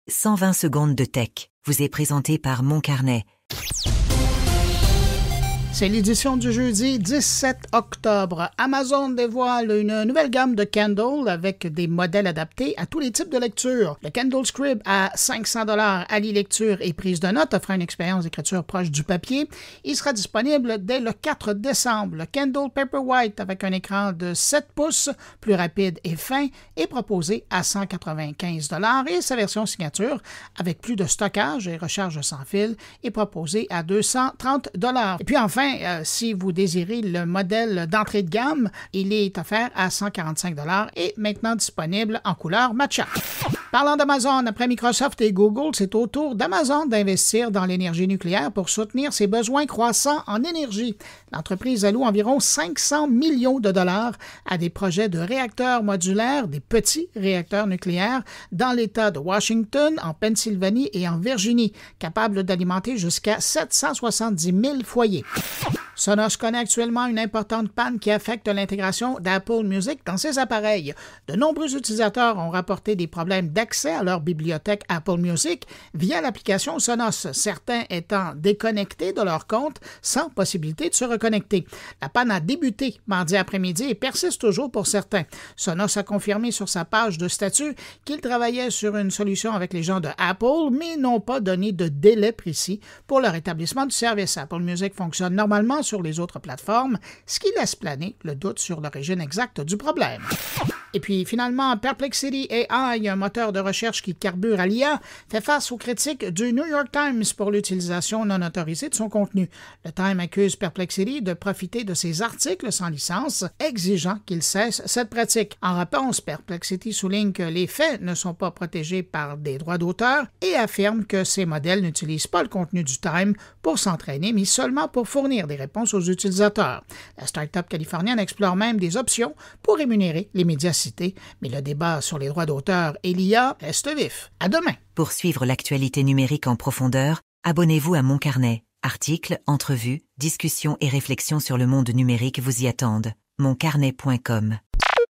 120 secondes de tech vous est présenté par Mon Carnet. C'est l'édition du jeudi 17 octobre. Amazon dévoile une nouvelle gamme de Kindle avec des modèles adaptés à tous les types de lecture. Le Kindle Scribe à $500 allie lecture et prise de notes, offrant une expérience d'écriture proche du papier. Il sera disponible dès le 4 décembre. Le Kindle Paperwhite avec un écran de 7 pouces, plus rapide et fin, est proposé à $195 et sa version signature avec plus de stockage et recharge sans fil est proposée à $230. Et puis enfin, si vous désirez le modèle d'entrée de gamme, il est offert à $145 et maintenant disponible en couleur matcha. Parlant d'Amazon, après Microsoft et Google, c'est au tour d'Amazon d'investir dans l'énergie nucléaire pour soutenir ses besoins croissants en énergie. L'entreprise alloue environ 500 millions de dollars à des projets de réacteurs modulaires, des petits réacteurs nucléaires, dans l'État de Washington, en Pennsylvanie et en Virginie, capables d'alimenter jusqu'à 770 000 foyers. Sonos connaît actuellement une importante panne qui affecte l'intégration d'Apple Music dans ses appareils. De nombreux utilisateurs ont rapporté des problèmes d'accès à leur bibliothèque Apple Music via l'application Sonos, certains étant déconnectés de leur compte sans possibilité de se reconnecter. La panne a débuté mardi après-midi et persiste toujours pour certains. Sonos a confirmé sur sa page de statut qu'il travaillait sur une solution avec les gens de Apple, mais n'ont pas donné de délai précis pour le rétablissement du service. Apple Music fonctionne normalement sur les autres plateformes, ce qui laisse planer le doute sur l'origine exacte du problème. Et puis finalement, Perplexity AI, un moteur de recherche qui carbure à l'IA, fait face aux critiques du New York Times pour l'utilisation non autorisée de son contenu. Le Time accuse Perplexity de profiter de ses articles sans licence, exigeant qu'il cesse cette pratique. En réponse, Perplexity souligne que les faits ne sont pas protégés par des droits d'auteur et affirme que ces modèles n'utilisent pas le contenu du Time pour s'entraîner, mais seulement pour fournir des réponses aux utilisateurs. La start-up californienne explore même des options pour rémunérer les médias cités, mais le débat sur les droits d'auteur et l'IA reste vif. À demain! Pour suivre l'actualité numérique en profondeur, abonnez-vous à Mon Carnet. Articles, entrevues, discussions et réflexions sur le monde numérique vous y attendent. moncarnet.com